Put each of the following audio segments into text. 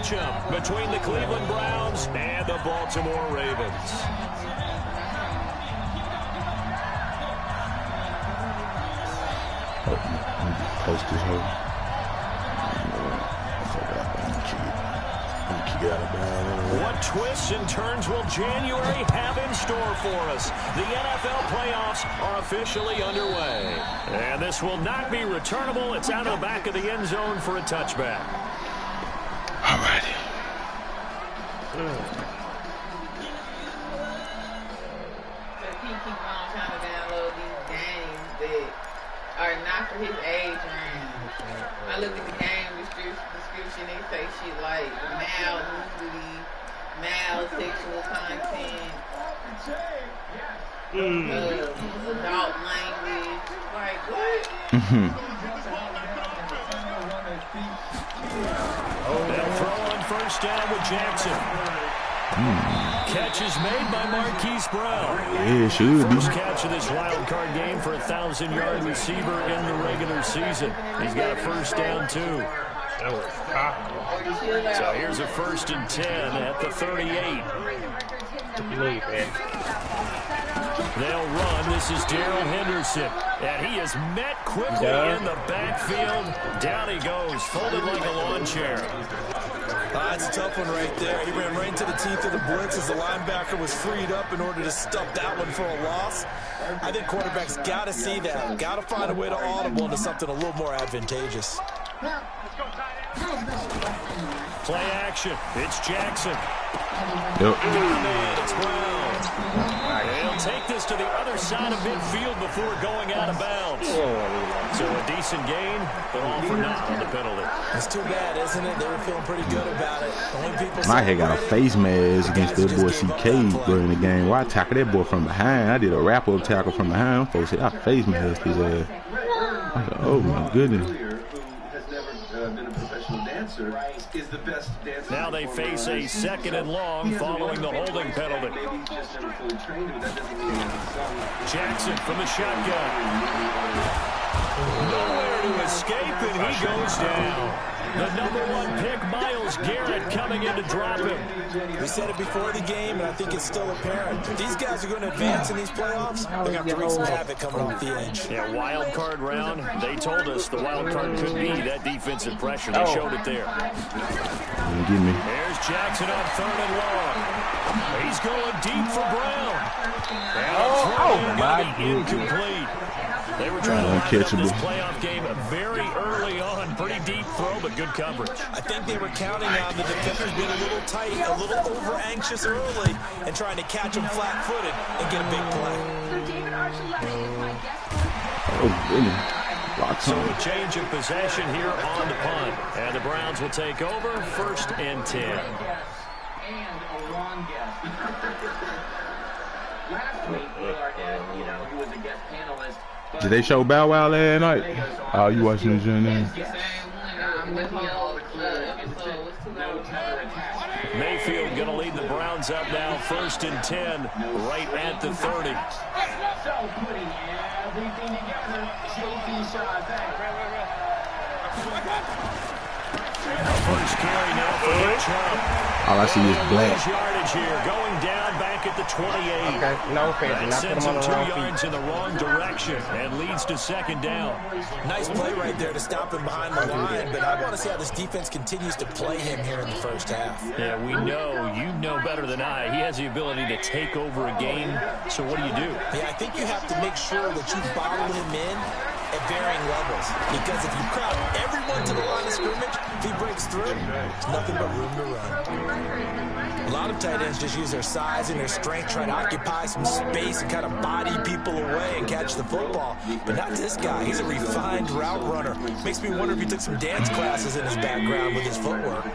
matchup between the Cleveland Browns and the Baltimore Ravens. Post this whole. What twists and turns will January have in store for us? The NFL playoffs are officially underway. And this will not be returnable. It's out of the back of the end zone for a touchback. All righty. Are not for his age range. I look at the game description, they say shit like nudity, sexual content, adult language. Like, what? They'll throw on first down with Jackson. Catch is made by Marquise Brown. Yeah, should First catch of this wild card game for a 1,000-yard receiver in the regular season. He's got a first down, too. So here's a 1st and 10 at the 38. They'll run. This is Darrell Henderson. And he is met quickly in the backfield. Down he goes, folded like a lawn chair. That's a tough one right there. He ran right into the teeth of the blitz as the linebacker was freed up in order to stuff that one for a loss. I think quarterbacks got to see that. Got to find a way to audible into something a little more advantageous. Play action. It's Jackson. Yep. It's Brown. They'll take this to the other side of midfield before going out of bounds. So a decent gain, but all for naught on the penalty. It's too bad, isn't it? They were feeling pretty good about it. Only people my head got a face mask against that boy CK during the game. Why I tackle that boy from behind? I did a wrap-up tackle from behind. Folks said I face masked his ass. I was like, oh my goodness. Now they face a 2nd and long following the holding penalty. Jackson from the shotgun. Nowhere to escape, and he goes down. The #1 pick, Myles Garrett, coming in to drop him. We said it before the game, and I think it's still apparent. If these guys are going to advance in these playoffs, they're going to have to wreak some havoc coming off the edge. Yeah, wild card round. They told us the wild card could be that defensive pressure. They showed it there. Give me. There's Jackson on 3rd and long. He's going deep for Brown. And my incomplete. They were trying to catch this playoff game very early on. Pretty deep throw, but good coverage. I think they were counting on the defenders being a little tight, a little over-anxious early, and trying to catch them flat-footed and get a big play. Oh, goodness. So a change of possession here on the punt. And the Browns will take over 1st and 10. And a long guess. Last week, he was a guest panelist. Did they show Bow Wow last night? Oh, you watching the journey? Mayfield going to lead the Browns up now, 1st and 10, right at the 30. So putting everything together, JP shot back. First carry now for Nick Chubb. All I see is black. Yardage here, going down back at the 28. Okay, no offense. That sends him 2 yards in the wrong direction and leads to 2nd down. Nice play right there to stop him behind the line, but I want to see how this defense continues to play him here in the first half. Yeah, we know, you know better than I, he has the ability to take over a game, so what do you do? Yeah, I think you have to make sure that you bottle him in at varying levels, because if you crowd everyone to the line of scrimmage, if he breaks through, there's nothing but room to run. A lot of tight ends just use their size and their strength, try to occupy some space and kind of body people away and catch the football. But not this guy. He's a refined route runner. Makes me wonder if he took some dance classes in his background with his footwork.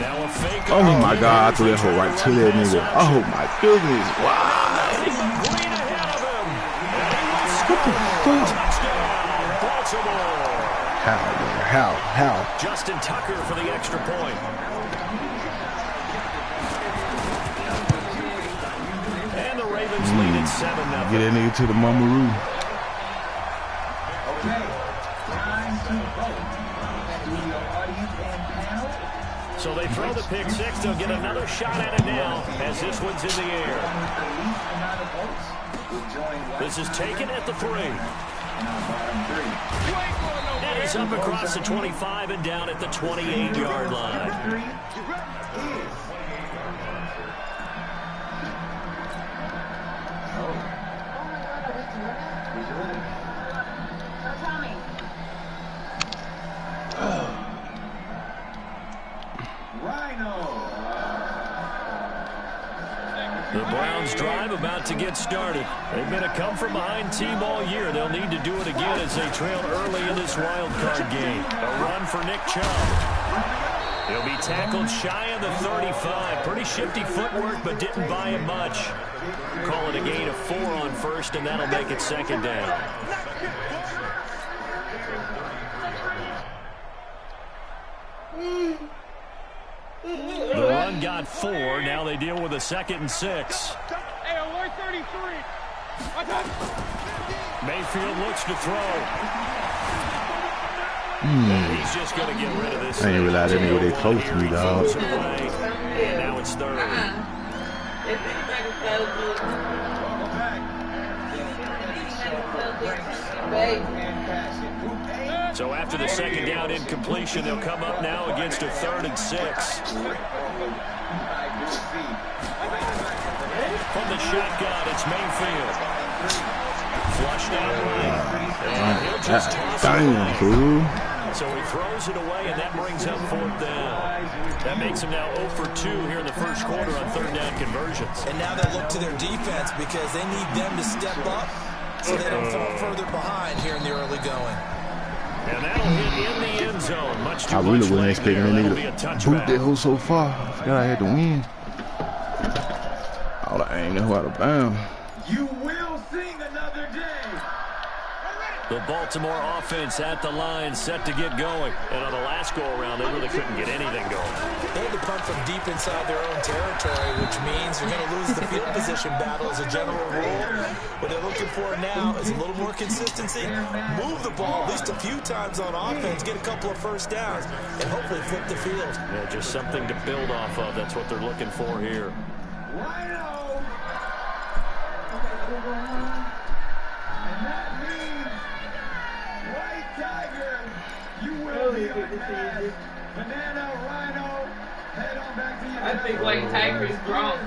Now a fake. Oh my God, I threw that hole right to that nigga. Oh my goodness. Wow. What the fuck? How? Justin Tucker for the extra point. And the Ravens lead at 7-0. Get that nigga to the Mamaroo. So they throw the pick six. They'll get another shot at it now as this one's in the air. This is taken at the 3. And he's up across the 25 and down at the 28-yard line. The Browns drive about to get started. They've been a come-from-behind team all year. They'll need to do it again as they trail early in this wild card game. A run for Nick Chubb. He'll be tackled shy of the 35. Pretty shifty footwork, but didn't buy him much. Call it a gain of 4 on first, and that'll make it second down. The run got 4. Now they deal with a 2nd and 6. Hey, alert 33. Mayfield looks to throw. And he's just going to get rid of this. I didn't realize that nigga they close to me, dog. And now it's 3rd. So after the 2nd down incompletion, they'll come up now against a 3rd and 6. From the shotgun, it's Mayfield. Flushed out right. And he'll just toss it away. So he throws it away, and that brings up 4th down. That makes him now 0 for 2 here in the first quarter on 3rd down conversions. And now they look to their defense because they need them to step up so they don't fall further behind here in the early going. And that'll hit in the end zone. Much too I really much wasn't leg expecting there. that That'll nigga be a to touchback. boot that hole so far. I forgot I had to win. All I ain't know out of bounds. You will sing another day. The Baltimore offense at the line, set to get going. And on the last go-around, they really couldn't get anything going. They had to punt from deep inside their own territory, which means you're going to lose the field position battle as a general rule. What they're looking for now is a little more consistency, move the ball at least a few times on offense, get a couple of first downs, and hopefully flip the field. Yeah, just something to build off of. That's what they're looking for here. Rhino. And that means White Tiger, you will be on that. Banana, Rhino, head on back to your I think White Tiger is grown.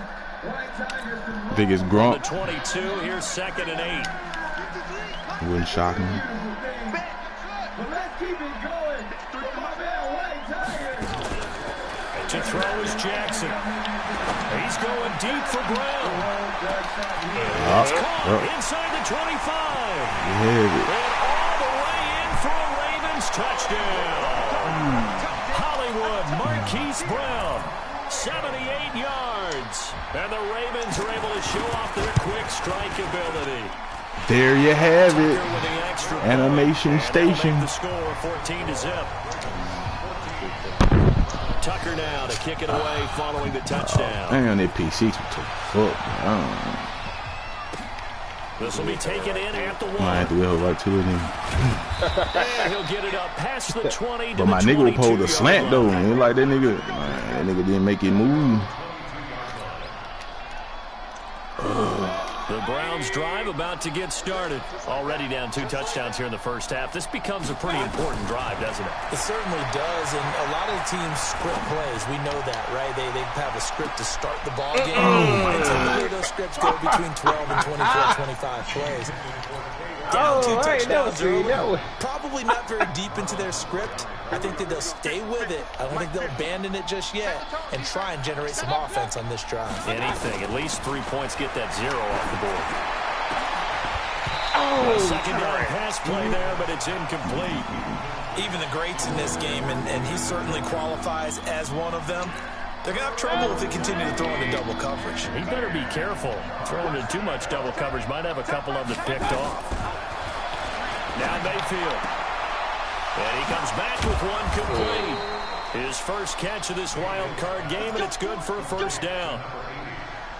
White Tiger's been I think it's The Gronk. 22, here's 2nd and 8. It wouldn't shock me. But let's keep it going for my man White Tiger. To throw is Jackson. He's going deep for Brown. It's caught inside the 25. Yeah, And all the way in for a Ravens touchdown. Hollywood Marquise Brown, 78 yards. And the Ravens are able to show off their quick strike ability. there you have Tucker it. with the extra point. Animation And they'll make station. the score 14-0. Tucker now to kick it away following the touchdown. Damn, that P6 took fuck. This will be taken in at the 1. I have to wheel right to it then. And he'll get it up past the 20 to But my the nigga was pulled a 22-yard slant though. line. And it like that nigga didn't make it move. The Browns drive about to get started. Already down 2 touchdowns here in the first half. This becomes a pretty important drive, doesn't it? It certainly does, and a lot of teams script plays. We know that, right? They have a script to start the ball game. And typically those scripts go between 12 and 24, 25 plays. Down 2 touchdowns early. Probably not very deep into their script. I think that they'll stay with it. I don't think they'll abandon it just yet and try and generate some offense on this drive. Anything. At least 3 points get that 0 off the board. Second down pass play there, but it's incomplete. Even the greats in this game, and he certainly qualifies as one of them, they're going to have trouble if they continue to throw into double coverage. He better be careful. Throwing in too much double coverage might have a couple of them picked off. Now Mayfield. And he comes back with one complete. His first catch of this wild card game, and it's good for a first down.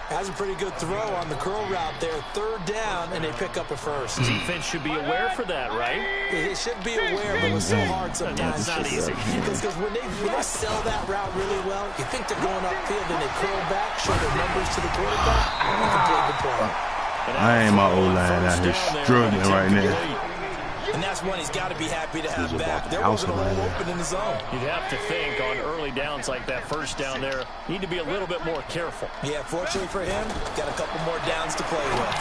Has a pretty good throw on the curl route there. 3rd down, and they pick up a first. Defense should be aware for that, right? They should be aware, but it's so hard sometimes. It's not easy. Because when they sell that route really well, you think they're going upfield, and they curl back, show their numbers to the quarterback, and complete the play. I ain't my O-line out here struggling right now. And that's one he's got to be happy to have back. There wasn't a hole open in the zone. You'd have to think on early downs like that, 1st down there, need to be a little bit more careful. Yeah, fortunately for him, got a couple more downs to play with.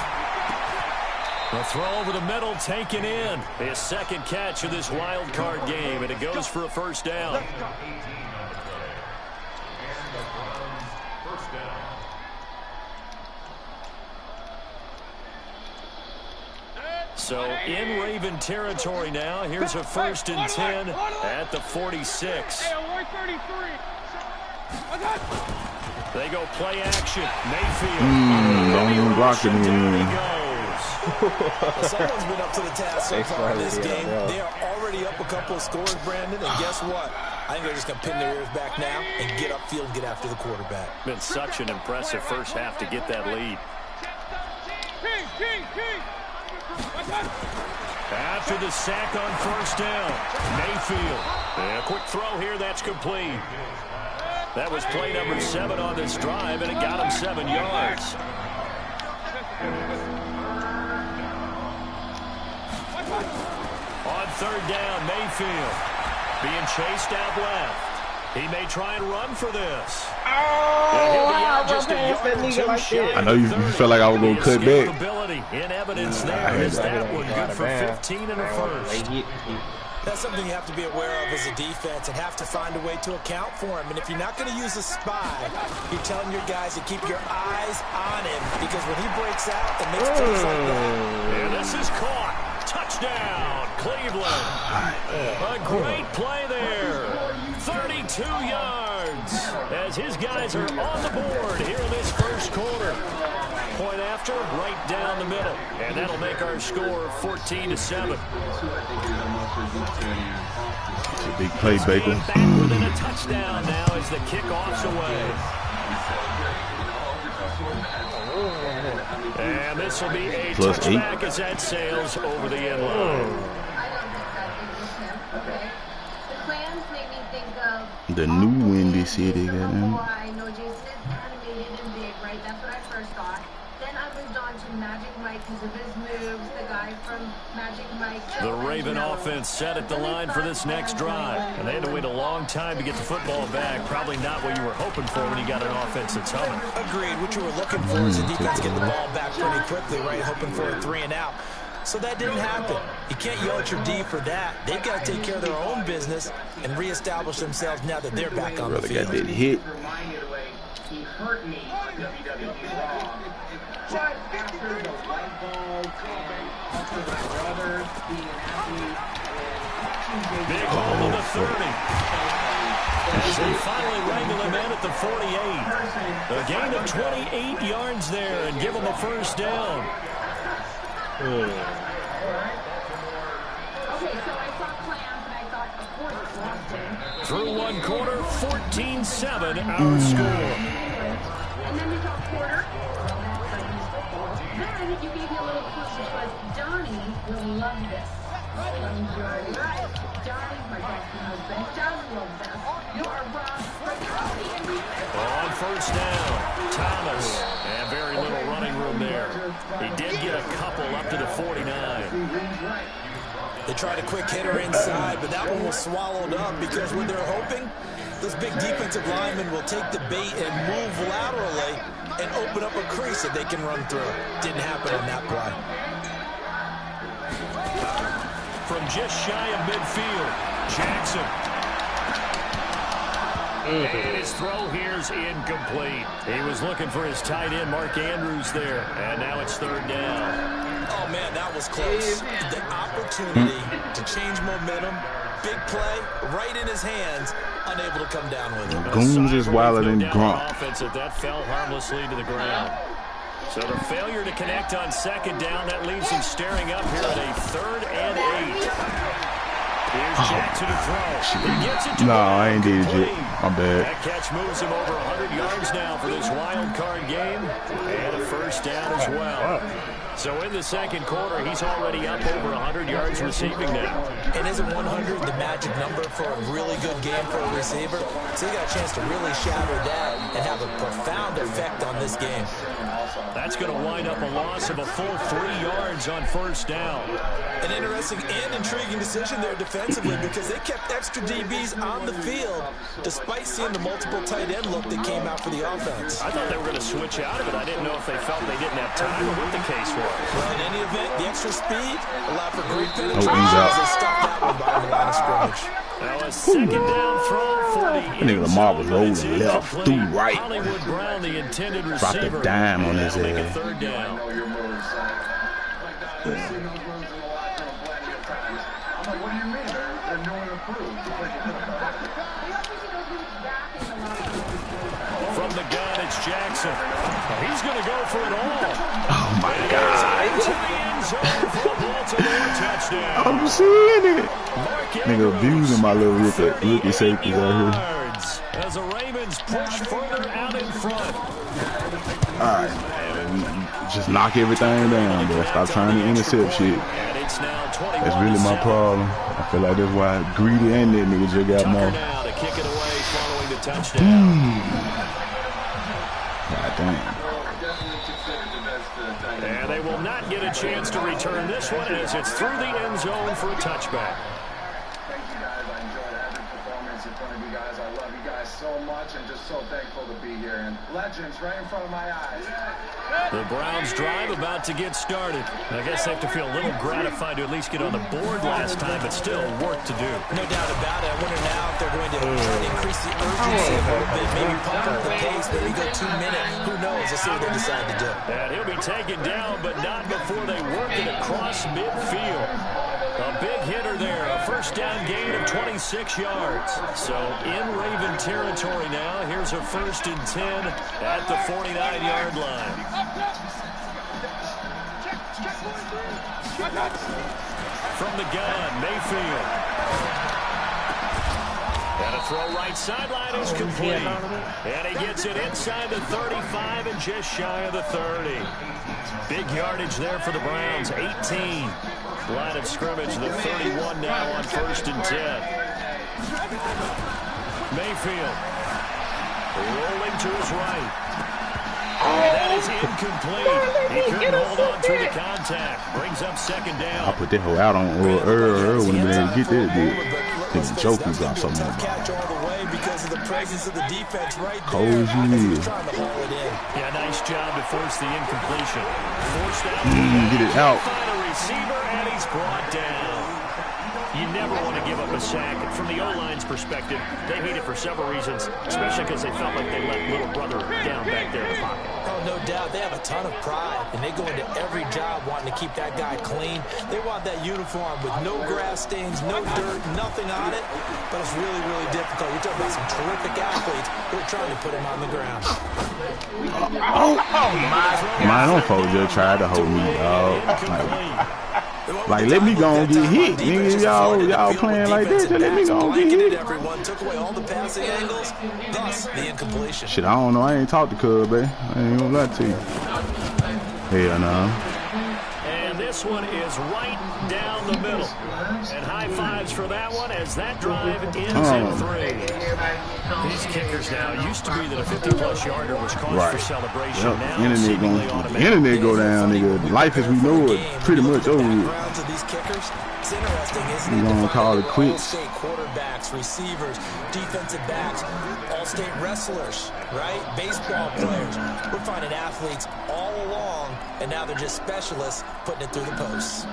The throw over the middle taken in. His 2nd catch of this wild card game, and it goes for a 1st down. So in Raven territory now. Here's a 1st and 10 at the 46. They go play action. Mayfield. Don't even block it. Someone's been up to the task so far in this game. They are already up a couple of scores, Brandon, and guess what? I think they're just going to pin their ears back now and get upfield and get after the quarterback. Been such an impressive first half to get that lead. After the sack on 1st down, Mayfield. And a quick throw here, that's complete. That was play number 7 on this drive, and it got him 7 yards. On 3rd down, Mayfield being chased out left. He may try and run for this. I know you felt like I was going to cut back. In evidence there is that one good for 15 and a 1st. That's something you have to be aware of as a defense and have to find a way to account for him. And if you're not going to use a spy, you're telling your guys to keep your eyes on him, because when he breaks out and makes plays like that. And this is caught. Touchdown, Cleveland. A great play there. 32 yards as his guys are on the board here in this 1st quarter. Point after, right down the middle. And that'll make our score 14-7. It's a big play, Baker. Back within a touchdown now as the kickoff's away. And this will be a touchback as that sails over the end line. The new Windy City, got him. I know Jason is animated and big, right? That's what I first thought. Then I moved on to Magic Mike because of his moves, the guy from Magic Mike. The Raven offense set at the line for this next drive. And they had to wait a long time to get the football back. Probably not what you were hoping for when you got an offense that's humming. Agreed. What you were looking for is the defense getting the ball back pretty quickly, right? Hoping for a 3 and out. So that didn't happen. You can't yell at your D for that. They've got to take care of their own business and reestablish themselves now that they're back on the field. Got that hit. He hurt me on WWE Raw. But after the light bulb and also my brother being an athlete and big hole to the 30. As they finally wrangle him in at the 48. A gain of 28 yards there and give him a 1st down. Okay, so I saw clams and I thought, of course, it's Boston. Through 1 quarter, 14-7 our score. And then we saw quarter. Then you gave me a little push, which was Johnny will love this. Right. Johnny's my best husband. Johnny loves this. You are Rob Gronkowski. On 1st down, Thomas. And very little running room there. He did get a couple up to the 49. They tried a quick hitter inside, but that one was swallowed up because when they're hoping, this big defensive lineman will take the bait and move laterally and open up a crease that they can run through. Didn't happen on that play. From just shy of midfield, Jackson. And his throw here's incomplete. He was looking for his tight end, Mark Andrews, there. And now it's 3rd down. Oh, man, that was close. The opportunity to change momentum, big play, right in his hands, unable to come down with it. Goons is wilder than Gronk. Offense that fell harmlessly to the ground. So the failure to connect on 2nd down, that leaves him staring up here at a 3rd and 8. Here's Jackson to throw. He gets it to no, I ain't did it yet. My bad. That catch moves him over 100 yards now for this wild card game. And a first down as well. So in the second quarter, he's already up over 100 yards receiving now. And isn't 100 the magic number for a really good game for a receiver? So he got a chance to really shatter that and have a profound effect on this game. That's going to wind up a loss of a full 3 yards on first down. An interesting and intriguing decision there defensively because they kept extra DBs on the field despite seeing the multiple tight end look that came out for the offense. I thought they were going to switch out of it. I didn't know if they felt they didn't have time or what the case was. Well, in any event, the extra speed allowed for great penetration out. as they stopped that one by the line of scrimmage. Now a second down throw for the that nigga Lamar was rolling left through right. Hollywood Brown, the intended Dropped receiver. a dime on his Make a head. third down. From the gun, it's Jackson. He's going to go for it all. Oh my God. Into the end zone for a Baltimore touchdown. I'm seeing it. Mark Nigga abusing my little rookie safety out yards as the Ravens push further out in front. here. Alright, man. Just knock everything down, bro. Stop trying to intercept shit. And it's now 21. That's really my problem. I feel like that's why Greedy and that nigga just got more. Now to kick it away following the touchdown. God damn. And they will not get a chance to return this one as it's through the end zone for a touchback. Thank you guys. I enjoyed every performance in front of you guys. I love you guys so much and just so thankful to be here. And legends right in front of my eyes. The Browns drive about to get started. I guess they have to feel a little gratified to at least get on the board last time, but still work to do. No doubt about it. I wonder now if they're going to try to increase the urgency a little bit, maybe pump up the pace, maybe go 2 minutes. Who knows? Let's see what they decide to do. And he'll be taken down, but not before they work it across midfield. A big hitter there, a first down gain of 26 yards. So in Raven territory now, here's a 1st and 10 at the 49-yard line. From the gun, Mayfield. And a throw right sideline is complete. And he gets it inside the 35 and just shy of the 30. Big yardage there for the Browns, 18. Line of scrimmage, the 31 now on 1st and 10. Mayfield rolling to his right. And that is incomplete. He couldn't hold on through the contact. Brings up 2nd down. I put that hoe out on Earl when they get that dude. Think joking got something on. Catch all the way because of the presence of the defense right there. Cold as you is. Trying to haul it in. Yeah, nice job to force the incompletion. Forced out. Get it out. Find a receiver, and he's brought down. You never want to give up a sack. From the O-line's perspective, they hate it for several reasons, especially because they felt like they let little brother down back there in the pocket. Oh, no doubt. They have a ton of pride, and they go into every job wanting to keep that guy clean. They want that uniform with no grass stains, no dirt, nothing on it, but it's really, really difficult. You're talking about some terrific athletes who are trying to put him on the ground. Man, them folks just tried to hold me, dog. Like, let me go and get hit. Nigga, y'all playing like this, just let me go and get hit. Everyone took away all the passing angles, thus the incompletion. Shit, I don't know. I ain't talked to Cub, baby. I ain't gonna lie to you. Hell no. And this one is right down the middle. And high fives for that one as that drive ends in 3. These kickers now, used to be that a 50-plus yarder was cause for celebration. Yep. Now Internet go down, nigga. Life as we know it pretty much over with. It's interesting, isn't it? We're gonna call it quits. All-state quarterbacks, receivers, defensive backs, all-state wrestlers, right? Baseball players. We're finding athletes all along, and now they're just specialists putting it through the posts.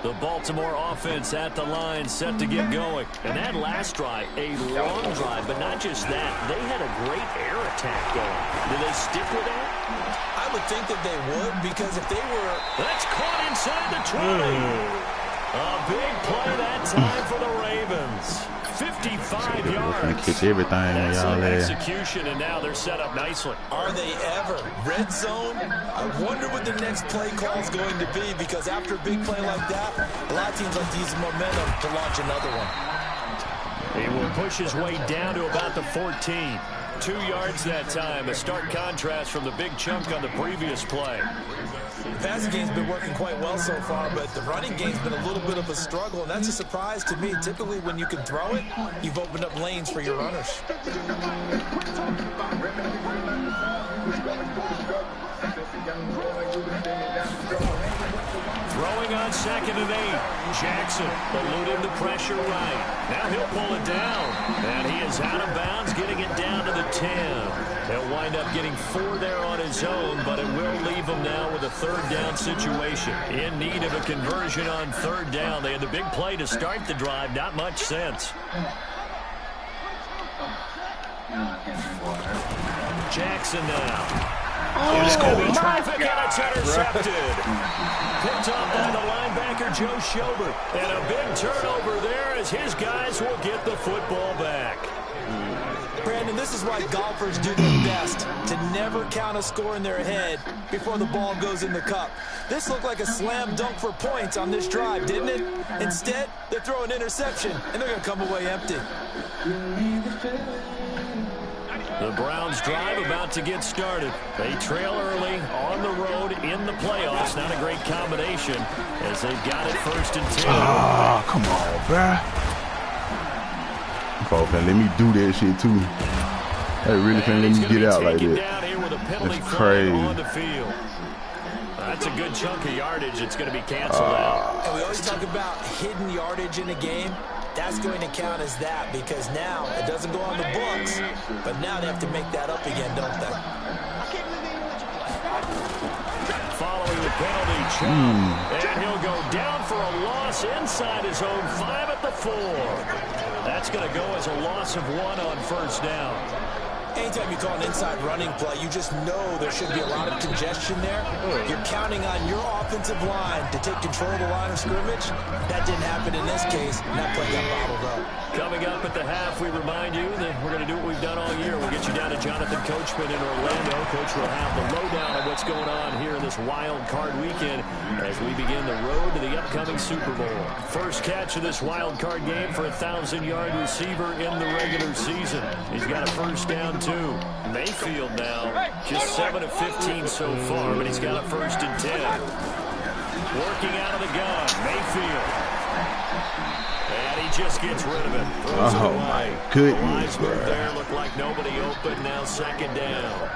The Baltimore offense at the line, set to get going. And that last drive, a long drive, but not just that. They had a great air attack going. Do they stick with that? I would think that they would, because if they were... That's caught inside the 20. A big play that time for the Ravens. 55 yards. Catch everything when y'all there. Execution, and now they're set up nicely. Are they ever? Red zone? I wonder what the next play call is going to be, because after a big play like that, a lot of teams like to use momentum to launch another one. He will push his way down to about the 14. 2 yards that time. A stark contrast from the big chunk on the previous play. The passing game's been working quite well so far, but the running game's been a little bit of a struggle, and that's a surprise to me. Typically, when you can throw it, you've opened up lanes for your runners. Throwing on 2nd and 8. Jackson eluded the pressure right. Now he'll pull it down. And he is out of bounds, getting it down to the 10. He'll wind up getting 4 there on his own, but it will leave him now with a 3rd down situation. In need of a conversion on 3rd down. They had the big play to start the drive. Not much sense. Jackson now. Heavy traffic, and it's intercepted. Picked up by the linebacker, Joe Schobert. And a big turnover there as his guys will get the football back. Brandon, this is why golfers do their best, to never count a score in their head before the ball goes in the cup. This looked like a slam dunk for points on this drive, didn't it? Instead, they're throwing interception, and they're going to come away empty. The Browns drive about to get started. They trail early on the road in the playoffs. Not a great combination as they've got it 1st and 10. Ah, come on, bruh. Oh, man, let me do that shit too. They really finna let me get out like that. That's crazy. On the field. That's a good chunk of yardage. It's going to be canceled out. And we always talk about hidden yardage in a game. That's going to count as that, because now it doesn't go on the books, but now they have to make that up again, don't they? Following the penalty, and he'll go down for a loss inside his own 5 at the 4. That's going to go as a loss of 1 on 1st down. Anytime you call an inside running play, you just know there should be a lot of congestion there. You're counting on your offensive line to take control of the line of scrimmage. That didn't happen in this case, and that play got bottled up. Coming up at the half, we remind you that we're going to do what we've done all year. We'll get you down to Jonathan Coachman in Orlando. Coach will have the lowdown on what's going on here in this wild card weekend as we begin the road to the upcoming Super Bowl. First catch of this wild card game for a 1,000-yard receiver in the regular season. He's got a 1st down, too. Mayfield now, just 7 of 15 so far, but he's got a 1st and 10. Working out of the gun, Mayfield. And he just gets rid of it. Oh, my goodness, bro. There looked like nobody open. Now 2nd down.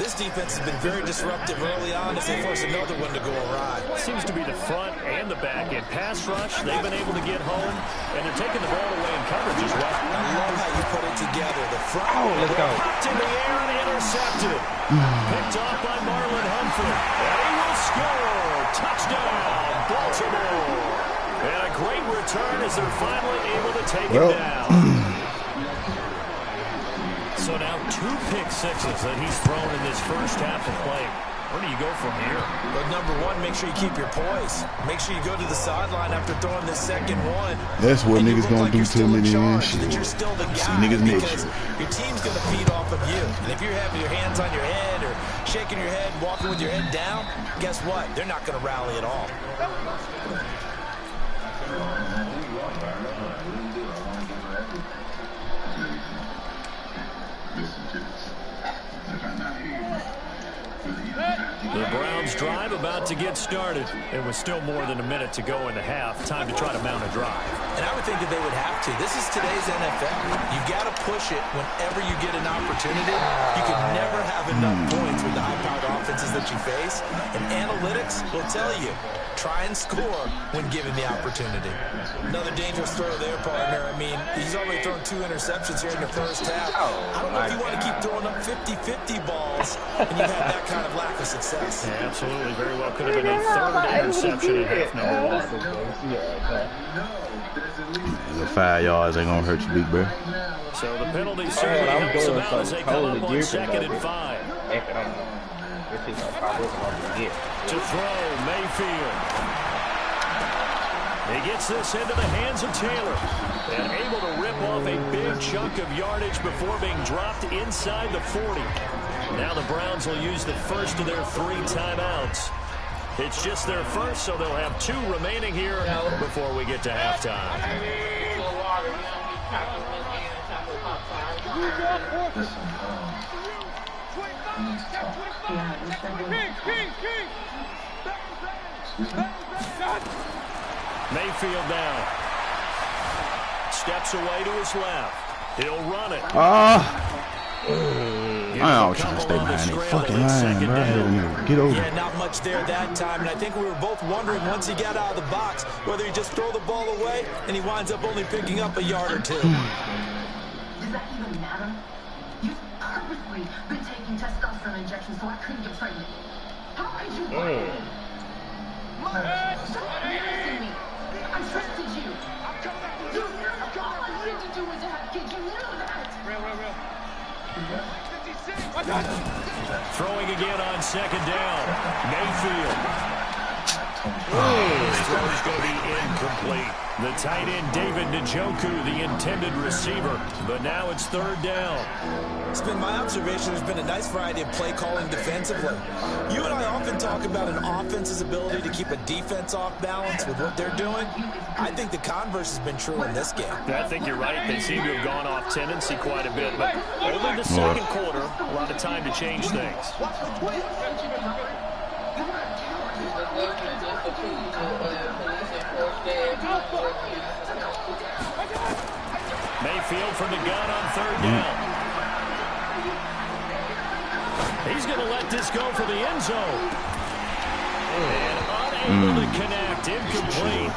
This defense has been very disruptive early on as they force another one to go awry. Seems to be the front and the back end. Pass rush, they've been able to get home, and they're taking the ball away in coverage as well. I love how you put it together. The front. Let's go. Popped in the air and intercepted. Picked off by Marlon Humphrey. And he will score. Touchdown, Baltimore. And a great return as they're finally able to take him down. So now 2 pick sixes that he's thrown in this first half of play. Where do you go from here? Well, number one, make sure you keep your poise. Make sure you go to the sideline after throwing this 2nd one. That's what niggas gonna do to me then. That you're still the guy. See niggas next year. Your team's gonna feed off of you. And if you're having your hands on your head or shaking your head, walking with your head down, guess what? They're not gonna rally at all. The Browns drive about to get started. It was still more than a minute to go in the half. Time to try to mount a drive. And I would think that they would have to. This is today's NFL. You got to push it whenever you get an opportunity. You can never have enough points with the high-powered offenses that you face. And analytics will tell you, try and score when given the opportunity. Another dangerous throw there, partner. I mean, he's already thrown 2 interceptions here in the first half. I don't know if you want to keep throwing up 50-50 balls and you have that kind of lack of success. Yeah, absolutely. Very well could have been a 3rd interception in half number 1. The 5 yards ain't gonna hurt you, big bro. So the penalty certainly helps them out as they come up on 2nd and 5. To throw, Mayfield. He gets this into the hands of Taylor and able to rip off a big chunk of yardage before being dropped inside the 40. Now the Browns will use the first of their 3 timeouts. It's just their first, so they'll have 2 remaining here before we get to halftime. Mayfield now. Steps away to his left. He'll run it. I was trying to stay behind that fucking line, bro. Get over. Yeah, not much there that time, and I think we were both wondering once he got out of the box whether he just throw the ball away and he winds up only picking up a yard or 2. Does that even matter? You've purposely been taking testosterone injections so I couldn't get pregnant. How could you lie? Stop embarrassing me. I trusted you. You knew all I wanted to do was to have kids. You knew that. Throwing again on 2nd down. Mayfield. His throw is going to be incomplete. The tight end, David Njoku, the intended receiver. But now it's 3rd down. It's been my observation there's been a nice variety of play calling defensively. You and I often talk about an offense's ability to keep a defense off balance with what they're doing. I think the converse has been true in this game. I think you're right. They seem to have gone off tendency quite a bit, but only the second quarter, a lot of time to change things. Mayfield from the gun on 3rd down. He's going to let this go for the end zone. And unable to connect. Incomplete.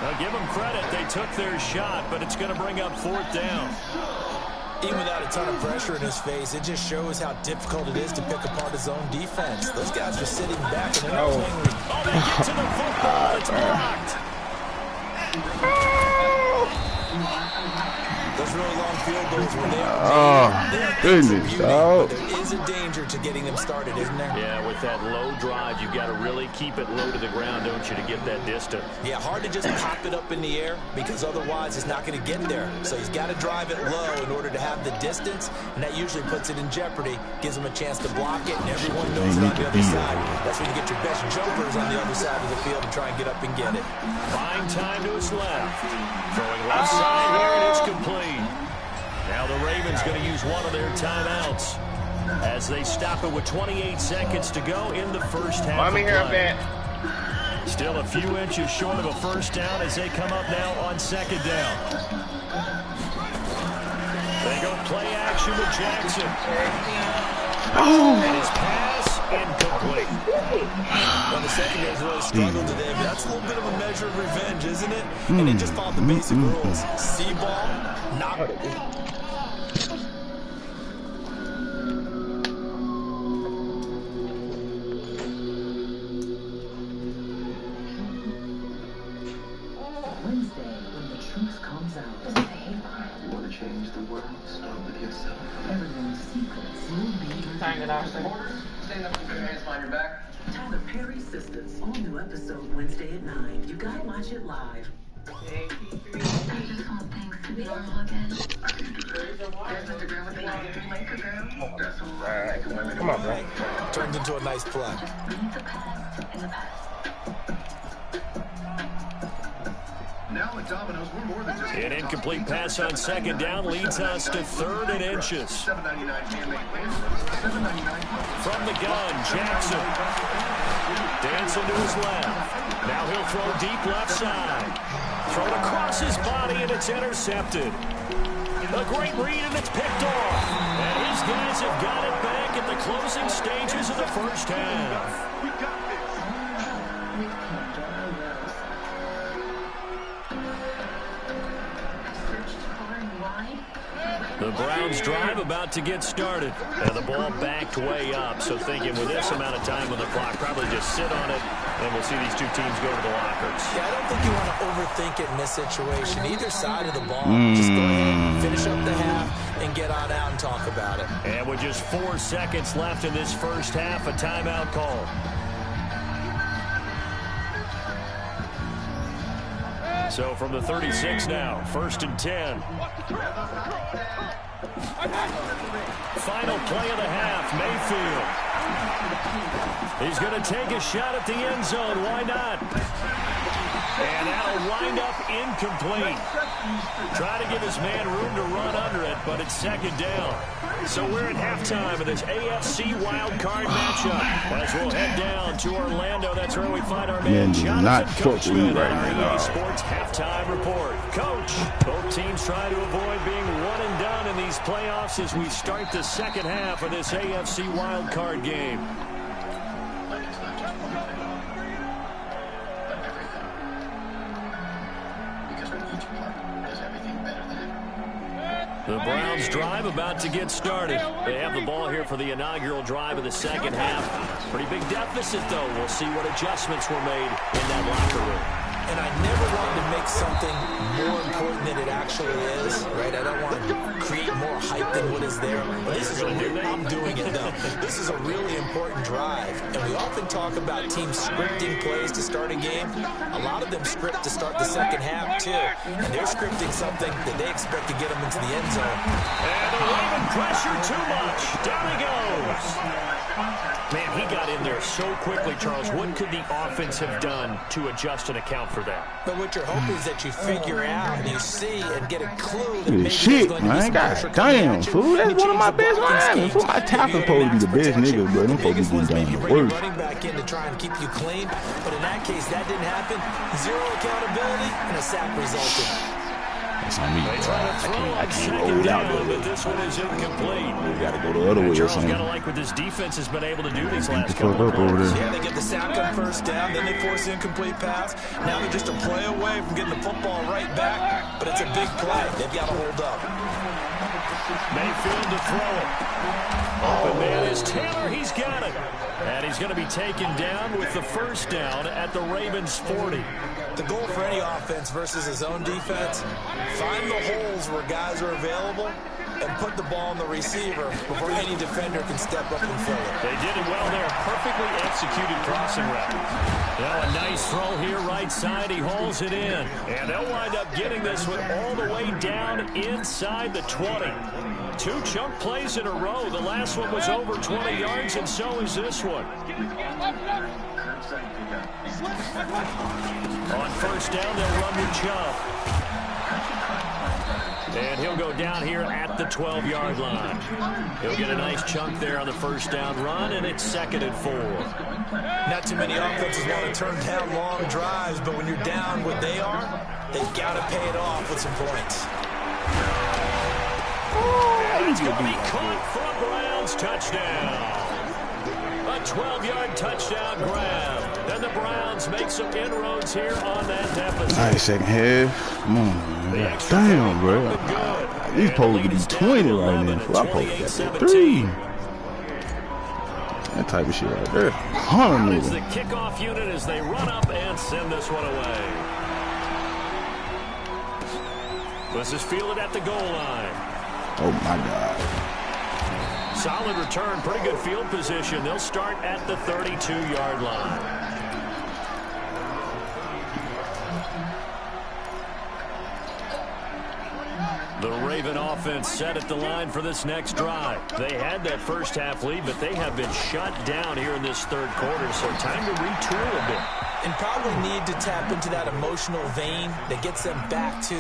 Now give them credit. They took their shot, but it's going to bring up 4th down. Even without a ton of pressure in his face, it just shows how difficult it is to pick apart his own defense. Those guys are sitting back and they're they get to the football. It's blocked. Those really long field goals were there. Goodness, dog. There is a danger to getting them started, isn't there? Yeah, with that low drive, you've got to really keep it low to the ground, don't you, to get that distance. Yeah, hard to just pop it up in the air because otherwise it's not going to get there. So he's got to drive it low in order to have the distance, and that usually puts it in jeopardy, gives him a chance to block it, and everyone knows it on the other side. That's when you get your best jumpers on the other side of the field and try and get up and get it. Fine time to his left. Throwing left side here, and it's complete. Now the Ravens going to use one of their timeouts as they stop it with 28 seconds to go in the first half of play. Still a few inches short of a 1st down as they come up now on 2nd down. They go play action with Jackson. And his pass incomplete. Well, the secondary's really struggled today, but that's a little bit of a measure of revenge, isn't it? And they just followed the basic rules. See ball, not Wednesday, when the truth comes out. You want to change the world? Start with yourself. Everyone's secrets will be Turn it off. Stand up, keep your hands behind your back. Tyler Perry Sisters. All new episode Wednesday at 9. You gotta watch it live. I just want things to be normal again. I can do that. There's Mr. Girl with the Laker girl. That's a right women. Come on, bro. Turned into a nice play. Just leave the past in the past. Now at Domino's, we're more than just An incomplete pass on 2nd down leads us to 3rd and inches. $7.99 handmade wings. $7.99. From the gun, Jackson. Dancing to his left. Now he'll throw deep left side. Thrown across his body, and it's intercepted. A great read, and it's picked off. And his guys have got it back at the closing stages of the 1st half. We got this. The Browns drive about to get started. And the ball backed way up. So thinking with this amount of time on the clock, probably just sit on it, and we'll see these 2 teams go to the lockers. Yeah, I don't think you want to overthink it in this situation. Either side of the ball, just go ahead, finish up the half, and get on out and talk about it. And with just 4 seconds left in this 1st half, a timeout call. So from the 36 now, 1st and 10. Final play of the half, Mayfield. He's going to take a shot at the end zone. Why not? And that'll wind up incomplete. Try to give his man room to run under it, but it's 2nd down. So we're at halftime of this AFC Wildcard matchup. As we'll head down to Orlando, that's where we find our man Jonathan Coachman on our EA Sports Halftime Report. Coach, both teams try to avoid being one and done in these playoffs as we start the second half of this AFC Wildcard game. The Browns drive about to get started. They have the ball here for the inaugural drive of the second half. Pretty big deficit, though. We'll see what adjustments were made in that locker room. And I never wanted to make something more important than it actually is, right? I don't want to create more hype than what is there. But this is I'm doing it, though. This is a really important drive. And we often talk about teams scripting plays to start a game. A lot of them script to start the second half, too. And they're scripting something that they expect to get them into the end zone. And the Raven pressure too much. Down he goes. Man, he got in there so quickly, Charles. What could the offense have done to adjust and account for that? But what you're hoping is that you figure out and you see and get a clue that maybe shit, man. God damn, fool. That's one of my best linemen. Fool, my tackle supposed to be the best nigga, bro. Them supposed to be getting down the worst. Running back in to try and keep you clean. But in that case, that didn't happen. Zero accountability and a sack resulted. That's on me, bro. I can't hold out there. But this one is incomplete. We got to go the other way or something. Got to like what this defense has been able to do these last couple of over there. Yeah, they get the sack on 1st down, then they force the incomplete pass. Now they're just a play away from getting the football right back, but it's a big play. They've got to hold up. Mayfield to throw it. Open man is Taylor. He's got it. And he's going to be taken down with the 1st down at the Ravens' 40. The goal for any offense versus his own defense, find the holes where guys are available and put the ball on the receiver before any defender can step up and fill it. They did it well there. Perfectly executed crossing route. Now a nice throw here right side. He hauls it in. And they'll wind up getting this one all the way down inside the 20. 2 chunk plays in a row. The last one was over 20 yards, and so is this one. On 1st down, they'll run with Chubb. And he'll go down here at the 12-yard line. He'll get a nice chunk there on the 1st down run, and it's 2nd and 4. Not too many offenses want to turn down long drives, but when you're down what they are, they've got to pay it off with some points. And it's going to be caught for a Browns touchdown. A 12-yard touchdown grab. And the Browns make some inroads here on that deficit. Nice second half. Come on, man. Damn, bro. He's supposed to be 20 right now. So I'm supposed to get 3. That type of shit right there. It's the kickoff unit as they run up and send this one away. This is fielded at the goal line. Oh, my God. Solid return, pretty good field position. They'll start at the 32-yard line. The Raven offense set at the line for this next drive. They had that 1st half lead, but they have been shut down here in this 3rd quarter, so time to retool a bit. And probably need to tap into that emotional vein that gets them back to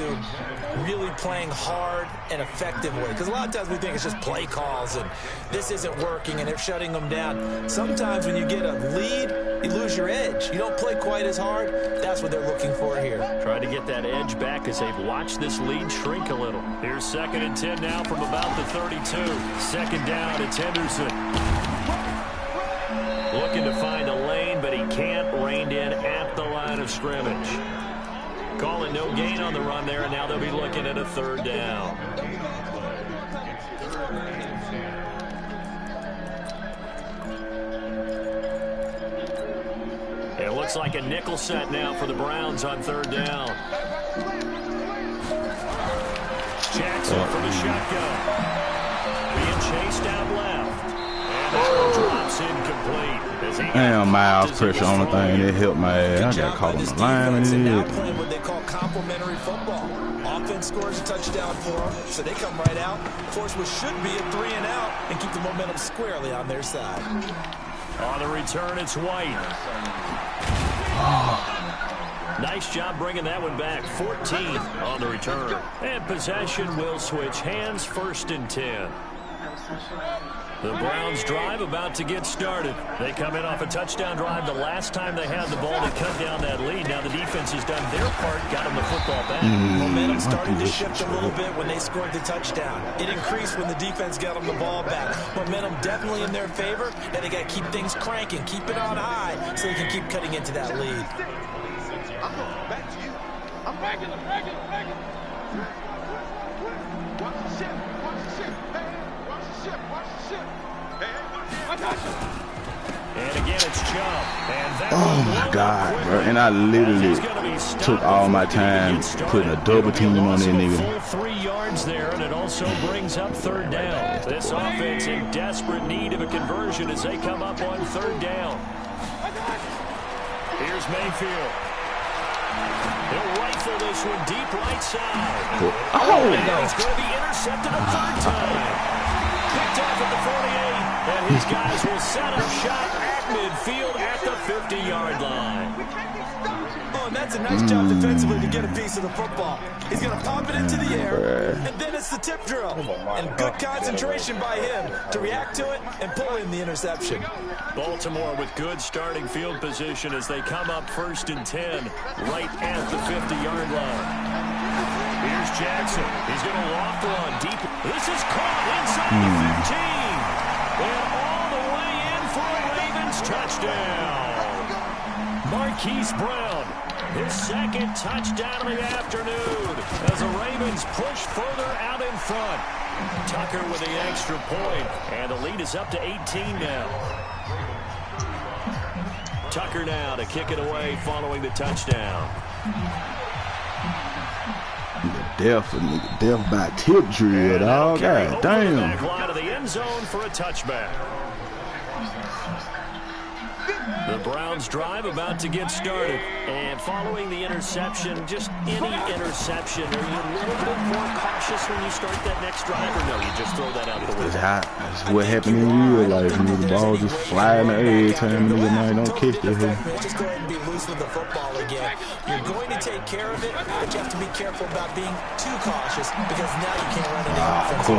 really playing hard and effectively. Because a lot of times we think it's just play calls and this isn't working and they're shutting them down. Sometimes when you get a lead, you lose your edge. You don't play quite as hard. That's what they're looking for here. Trying to get that edge back as they've watched this lead shrink a little. Here's 2nd and 10 now from about the 32. 2nd down, it's Henderson. Looking to find a lane, but he can't. Reined in at the line of scrimmage. Calling no gain on the run there, and now they'll be looking at a 3rd down. It looks like a nickel set now for the Browns on 3rd down. Jackson from the shotgun. Being chased out left. And that drops incomplete. Damn, miles pressure on the thing. It helped my ass. I got caught on the line. Now playing what they call complimentary football. Offense scores a touchdown for them, so they come right out, force what should be a 3-and-out, and keep the momentum squarely on their side. On the return, it's White. Nice job bringing that one back. 14 on the return. And possession will switch hands, 1st and 10. The Browns drive about to get started. They come in off a touchdown drive the last time they had the ball to cut down that lead. Now the defense has done their part, got them the football back. Momentum started to shift a little bit when they scored the touchdown. It increased when the defense got them the ball back. Momentum definitely in their favor, and they got to keep things cranking, keep it on high so they can keep cutting into that lead. I'm going back to you. I'm breaking. Watch the ship. Hey, watch the ship. Hey, I got you. And again, it's Chubb. And that oh, my God, bro. And I literally took all my time putting a double team on that nigga. Full 3 yards there, and it also brings up 3rd down. This offense in desperate need of a conversion as they come up on 3rd down. Here's Mayfield. He'll rifle this one deep right side. Oh, he's going to be intercepted a 3rd time. Picked off at the 48, and his guys will set up shop at midfield at the 50-yard line. Oh, and that's a nice job defensively to get a piece of the football. He's going to pop it into the air, and then it's the tip drill. And good concentration by him to react to it and pull in the interception. Baltimore with good starting field position as they come up 1st and 10 right at the 50-yard line. Here's Jackson. He's going to loft one deep. This is caught inside the 15. And all the way in for a Ravens touchdown. Marquise Brown, his 2nd touchdown of the afternoon as the Ravens push further out in front. Tucker with the extra point, and the lead is up to 18 now. Tucker now to kick it away following the touchdown. Death by tip drill, dog. God damn. Back line of the end zone for a touchback. The Browns drive about to get started. And following the interception, just any interception, are you a little bit more cautious when you start that next drive, or no, you just throw that out the window? That's what happened in real life. The ball just fly in the air every time the nigga don't catch that here. Just go ahead and be loose with the football again. You're going to take care of it, but you have to be careful about being too cautious because now you can't run any offense. Of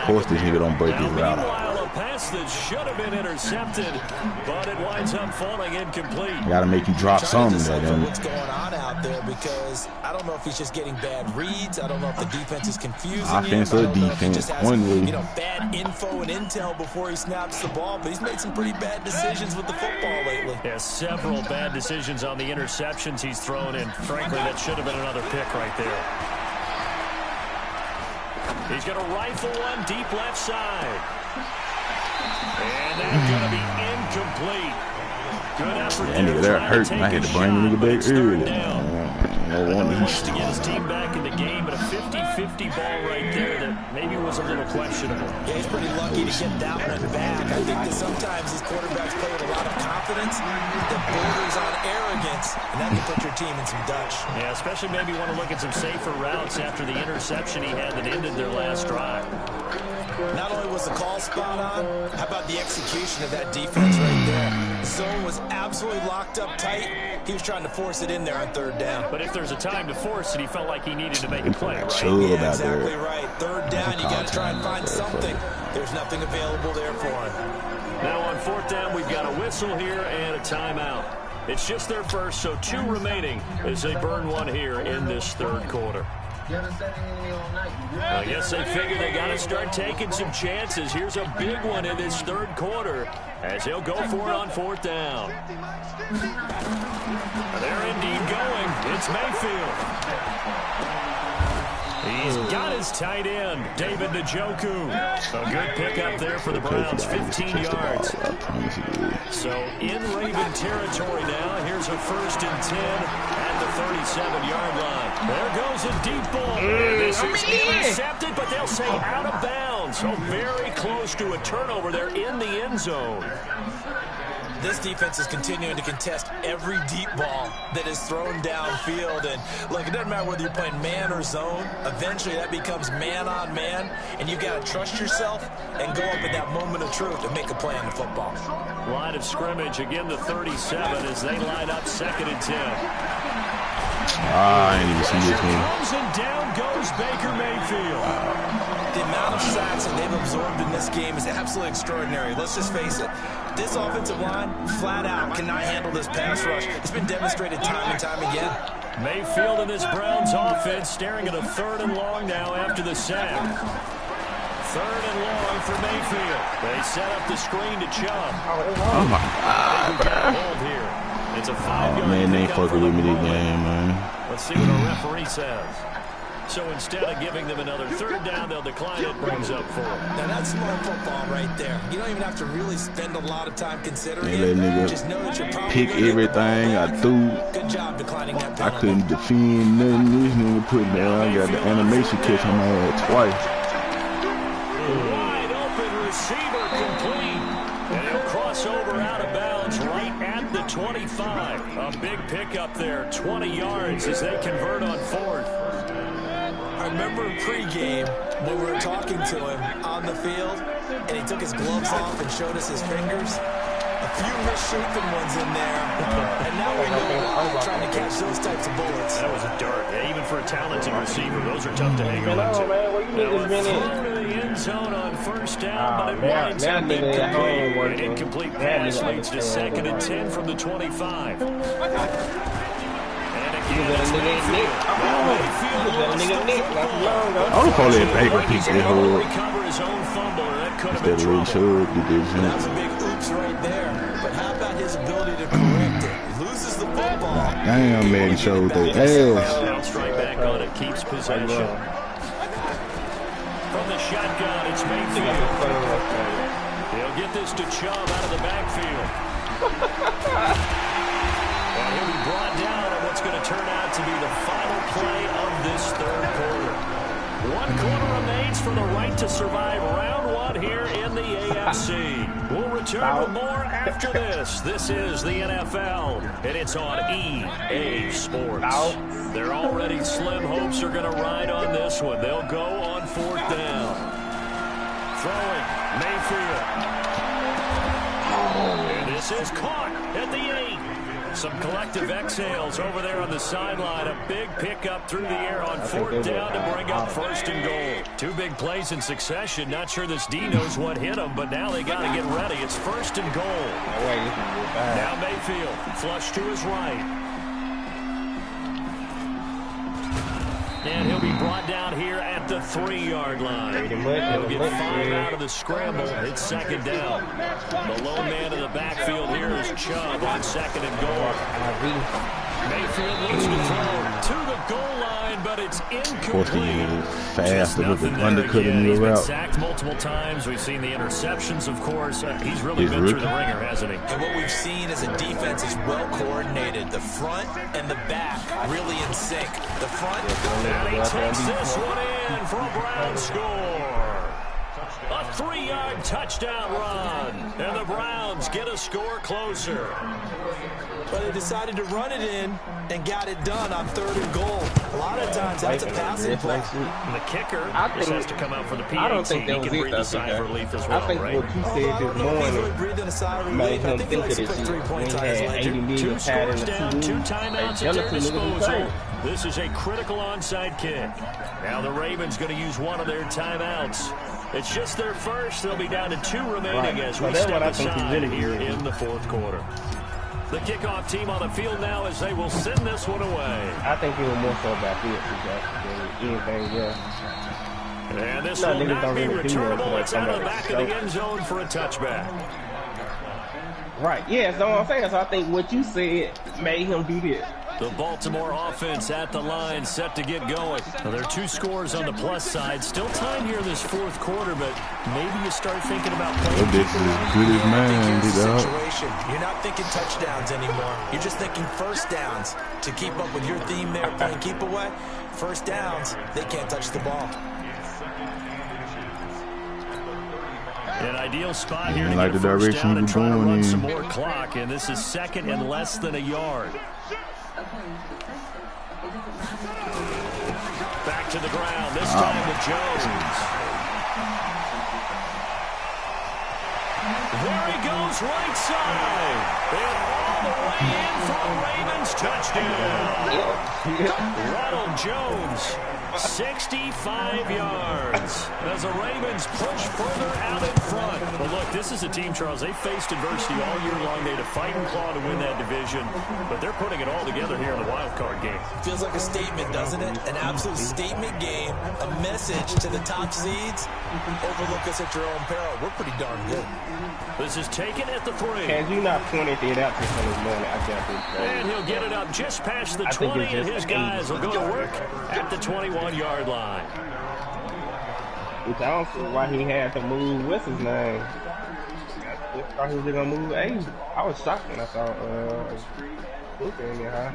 course this nigga don't break his route. Meanwhile, a pass that should have been intercepted, but it winds up falling incomplete. Gotta make you drop something. What's going on out there, because I don't know if he's just getting bad reads. I don't know if the defense is confusing offense him. or defense, one way. Bad info and intel before he snaps the ball, but he's made some pretty bad decisions with the football lately. Yeah, several bad decisions on the interceptions he's thrown in. Frankly, that should have been another pick right there. He's going to rifle one deep left side. And that's going to be incomplete. Good effort there. They're hurting. I had to bring the nigga back early. He wants to get his team back in the game, but a 50-50 ball right there that maybe was a little questionable. Yeah, he's pretty lucky to get that one back. I think that sometimes these quarterbacks play with a lot of confidence that borders on arrogance, and that can put your team in some Dutch. Yeah, especially maybe want to look at some safer routes after the interception he had that ended their last drive. Not only was the call spot on, how about the execution of that defense right there? The zone was absolutely locked up tight. He was trying to force it in there on 3rd down. But if there's a time to force it, he felt like he needed to make a play, right? Yeah, exactly right. 3rd down, you got to try and find something. There's nothing available there for him. Now on 4th down, we've got a whistle here and a timeout. It's just their first, so 2 remaining as they burn one here in this 3rd quarter. I guess they figure they got to start taking some chances. Here's a big one in this 3rd quarter as they'll go for it on 4th down. They're indeed going. It's Mayfield. He's got his tight end, David Njoku. A good pickup there for the Browns, 15 yards. So in Raven territory now. Here's a 1st and 10 at the 37-yard line. There goes a deep ball. This is intercepted, but they'll say out of bounds. So very close to a turnover there in the end zone. this defense is continuing to contest every deep ball that is thrown downfield. And look, it doesn't matter whether you're playing man or zone. Eventually, that becomes man on man, and you got to trust yourself and go up at that moment of truth and make a play on the football. Line of scrimmage, again the 37 as they line up 2nd and 10. I ain't even see this one. And down goes Baker Mayfield. The amount of sacks that they've absorbed in this game is absolutely extraordinary. Let's just face it. This offensive line, flat out, cannot handle this pass rush. It's been demonstrated time and time again. Mayfield and this Browns offense staring at a 3rd and long now after the sack. 3rd and long for Mayfield. They set up the screen to Chubb. Oh my God, hold here. It's a 5-yard man, they ain't fucking with me this game, man. Let's see what our referee says. So instead of giving them another 3rd down, they'll decline it. Brings up 4. Now that's smart football right there. You don't even have to really spend a lot of time considering They let nigga Just know that you're probably pick everything I threw. Good job declining that I penalty. couldn't defend nothing. This nigga put down. I got the animation catch on my head twice. Wide open receiver complete. And he'll cross over out of bounds right at the 25. A big pickup there, 20 yards as they convert on 4th. I remember pregame when we were talking to him on the field, and he took his gloves off and showed us his fingers. A few misshapen ones in there, and now we know trying to catch those types of bullets. That was a dart. Yeah, even for a talented receiver, those are tough to hang on to. Now a throw to the end zone on 1st down, but it winds up incomplete. An incomplete pass leads to 2nd and 10 from the 25. I don't call that Baker pick that hard. Instead of really sure did this. That's a big oops right there. But how about his ability to correct it? Loses the football. Damn, man, showed their ass. Bounce right back on it, keeps possession. From the shotgun, it's Mayfield. He'll get this to Chubb out of the backfield. And he'll be brought down on what's going to turn out to be the final play of this 3rd quarter. 1 quarter remains for the right to survive round 1 here in the AFC. We'll return with more after this. This is the NFL, and it's on EA Sports. Their already slim hopes are going to ride on this one. They'll go on 4th down. Throwing, Mayfield. And this is caught at the 8. Some collective exhales over there on the sideline. A big pickup through the air on 4th down to bring up 1st and goal. 2 big plays in succession. Not sure this D knows what hit him, but now they got to get ready. It's 1st and goal. Now Mayfield, flush to his right. And he'll be brought down here at the 3-yard line. He'll get 5 out of the scramble. It's 2nd down. The lone man in the backfield here is Chubb on 2nd and goal. Mayfield looks to throw to the goal line, but it's incomplete. Fast with the undercutting He's the been route. sacked multiple times. We've seen the interceptions, of course. He's really been through the ringer, hasn't he? And what we've seen is a defense is well coordinated. The front and the back really in sync. The front. And he takes this one in for a Brown score. A 3-yard touchdown run. And the Browns get a score closer. But they decided to run it in and got it done on 3rd and goal. A lot of times that's a passing play. And the kicker just has to come out for the PAT. I don't think he can breathe a sigh of relief as well, I think right? what you said this morning breathing a sigh of made relief. I him think he think likes of to this put shit. 3 points When on he his had ledger. 80 2 million pad in scores the down, 2 2 timeouts at their Jonathan niggas was disposal. hurt. This is a critical onside kick. Now the Ravens going to use one of their timeouts. It's just their first. They'll be down to 2 remaining as we step aside here in the 4th quarter. The kickoff team on the field now as they will send this one away. I think it was more so about this than anything else. And this will not be returnable. It's out of the back of the end zone for a touchback. Right, yeah, so I'm saying, so I think what you said made him do this. The Baltimore offense at the line, set to get going. Now, there are 2 scores on the plus side. Still time here in this 4th quarter, but maybe you start thinking about playing. This is as good as mine, You're not thinking touchdowns anymore. You're just thinking 1st downs. To keep up with your theme there, playing keep away, 1st downs, they can't touch the ball. An ideal spot here to like get the a first direction down and we're try to going run in. some more clock, and this is second and less than a yard. Back to the ground, this time with Jones. There he goes, right side. And all the way in for a Ravens touchdown. Ronald Jones, 65 yards as the Ravens push further out in front. But look, this is a team, Charles, they faced adversity all year long. They had to fight and claw to win that division, but they're putting it all together here in the wild card game. Feels like a statement, doesn't it? An absolute statement game, a message to the top seeds. Overlook us at your own peril. We're pretty darn good. This is taken at the 3. Can you not point it out to him this morning? I got this. And he'll get it up just past the 20, and his guys will go to work at the 21-yard line. Which I don't see why he had to move. What's his name? I thought he was going to move A. I was shocked when I saw Luka in there,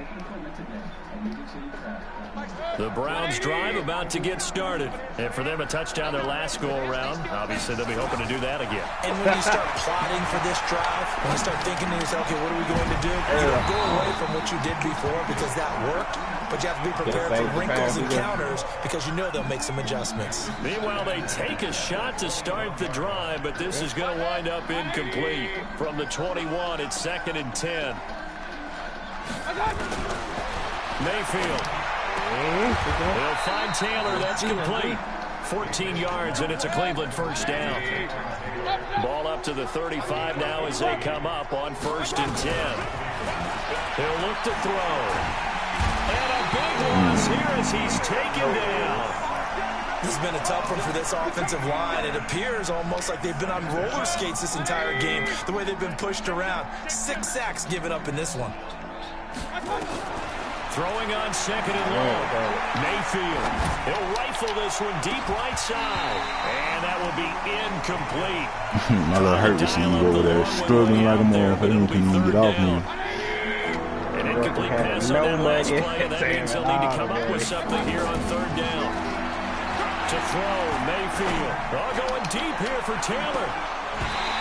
The Browns drive about to get started. And for them, a touchdown their last go-around. Obviously, they'll be hoping to do that again. And when you start plotting for this drive, when you start thinking to yourself, okay, what are we going to do? You don't go away from what you did before because that worked. But you have to be prepared for wrinkles and counters because you know they'll make some adjustments. Meanwhile, they take a shot to start the drive, but this is going to wind up incomplete. From the 21, it's 2nd and 10. Mayfield. They'll find Taylor. That's complete. 14 yards, and it's a Cleveland first down. Ball up to the 35 now as they come up on 1st and 10. He'll look to throw. And a big loss here as he's taken down. This has been a tough one for this offensive line. It appears almost like they've been on roller skates this entire game, the way they've been pushed around. 6 sacks given up in this one. Throwing on 2nd and long. Mayfield. He'll rifle this one deep right side. And that will be incomplete. My little hurt receiver over there struggling like a motherfucker. He can't even get off me. An incomplete pass on that last play, and that means they'll need to come up with something here on 3rd down. To throw, Mayfield. Going deep here for Taylor.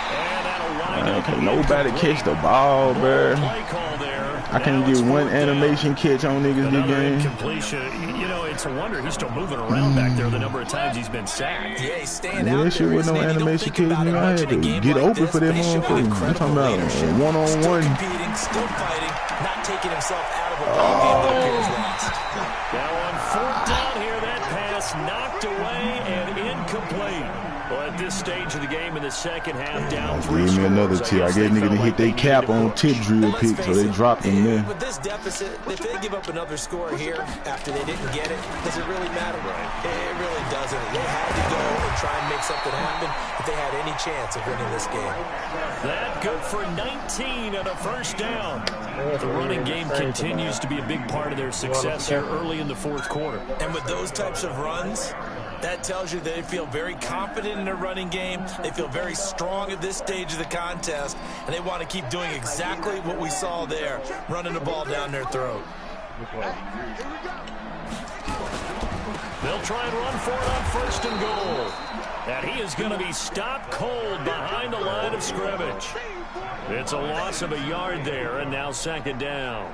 And that'll wind up. Can't nobody catch the ball, bro. Play call there. I can't get one animation catch on niggas this game. Completion. You know, it's a wonder he's still moving around back there the number of times he's been sacked. Yeah, he's staying out that shit with no animation catch. I had to get open for that motherfucker. I'm talking about one-on-one. Competing, still fighting, not taking himself out of a ball game that appears lost. Now on 4th down here, that pass knocked away and incomplete. Well, at this stage of the game in the second half, down 3 Give me another tip. I guess niggas hit their cap on tip drill pick, so they dropped him there. With this deficit, if they give up another score here after they didn't get it, does it really matter? It really doesn't. They had to go and try and make something happen if they had any chance of winning this game. That good for 19 and a first down. The running game continues to be a big part of their success here early in the 4th quarter. And with those types of runs, that tells you they feel very confident in their running game. They feel very strong at this stage of the contest, and they want to keep doing exactly what we saw there, running the ball down their throat. They'll try and run for it on 1st and goal. And he is going to be stopped cold behind the line of scrimmage. It's a loss of a yard there, and now 2nd down.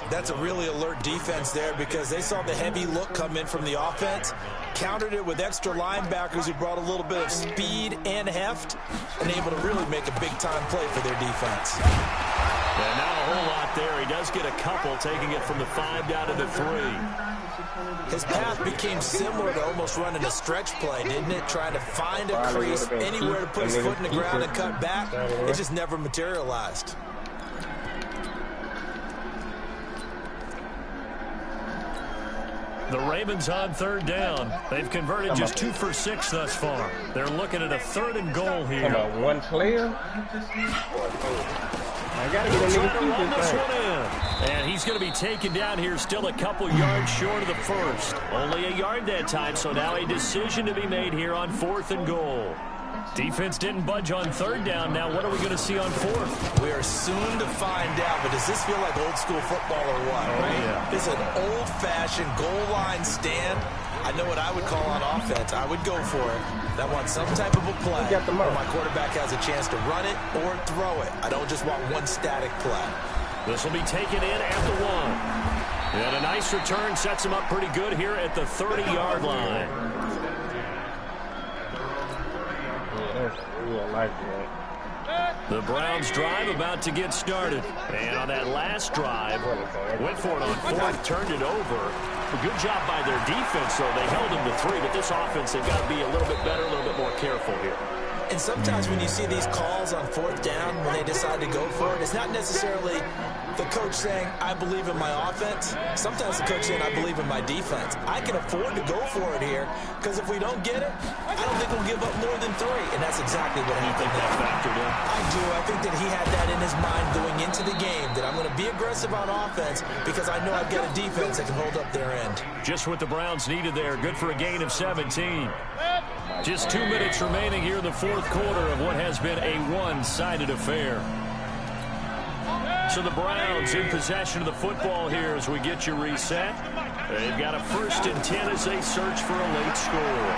That's a really alert defense there because they saw the heavy look come in from the offense, countered it with extra linebackers who brought a little bit of speed and heft, and able to really make a big-time play for their defense. And not a whole lot there. He does get a couple, taking it from the 5 down to the 3. His path became similar to almost running a stretch play, didn't it? Trying to find a crease, anywhere to put his foot in the ground and cut back. It just never materialized. The Ravens on 3rd down. They've converted just 2 for 6 thus far. They're looking at a 3rd and goal here. Come on, one player. I gotta get a nigga to run this one in. And he's going to be taken down here, still a couple yards short of the 1st. Only a yard that time, so now a decision to be made here on 4th and goal. Defense didn't budge on 3rd down. Now what are we going to see on 4th? We are soon to find out, but does this feel like old school football or what? Oh, yeah. It's an old-fashioned goal line stand I know what I would call on offense. I would go for it. I want some type of a play where my quarterback has a chance to run it or throw it. I don't just want one static play. This will be taken in at the 1. And a nice return sets him up pretty good here at the 30-yard line. The Browns drive about to get started. And on that last drive, went for it on 4th, turned it over. A good job by their defense, though. They held him to 3, but this offense, they've got to be a little bit better, a little bit more careful here. And sometimes when you see these calls on 4th down, when they decide to go for it, it's not necessarily the coach saying, I believe in my offense. Sometimes the coach saying, I believe in my defense. I can afford to go for it here, because if we don't get it, I don't think we'll give up more than 3. And that's exactly what happened. You think that factored in? I do. I think that he had that in his mind going into the game, that I'm going to be aggressive on offense because I know I've got a defense that can hold up their end. Just what the Browns needed there. Good for a gain of 17. Just 2 minutes remaining here in the 4th quarter of what has been a one-sided affair. So the Browns in possession of the football here as we get you reset. They've got a 1st and 10 as they search for a late score.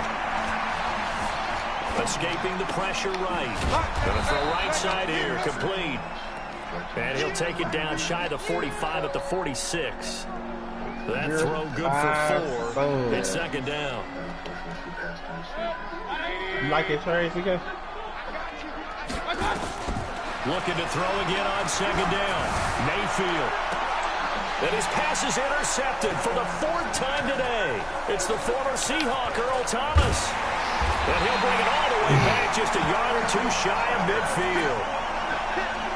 Escaping the pressure right. Going to throw right side here, complete. And he'll take it down shy of the 45 at the 46. That throw good for 4. It's 2nd down. You like it, Trace? We go. Looking to throw again on 2nd down. Mayfield. And his pass is intercepted for the 4th time today. It's the former Seahawk, Earl Thomas. And he'll bring it all the way back just a yard or 2 shy of midfield.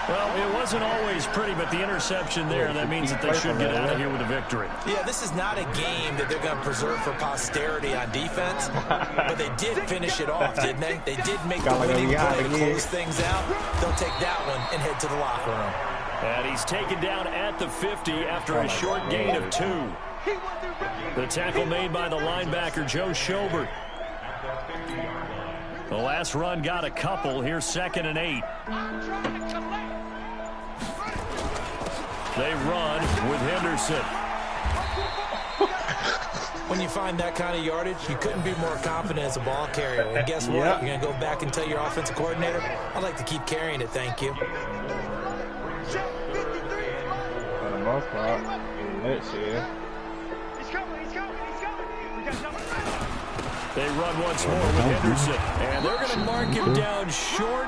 Well, it wasn't always pretty, but the interception there, that means that they should get out of here with a victory. Yeah, this is not a game that they're going to preserve for posterity on defense, but they did finish it off, didn't they? They did make the winning play to close things out. They'll take that one and head to the locker room. And he's taken down at the 50 after a short gain of 2. The tackle made by the linebacker, Joe Schobert. The last run got a couple. Here's 2nd and 8. They run with Henderson. When you find that kind of yardage, you couldn't be more confident as a ball carrier. And guess what? You're going to go back and tell your offensive coordinator, I'd like to keep carrying it, thank you. For the most part, let's see. They run once more with Henderson. And they're going to mark him down short,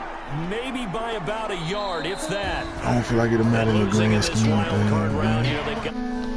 maybe by about a yard, if that. I don't feel like it'll matter in the grand scheme of things, man.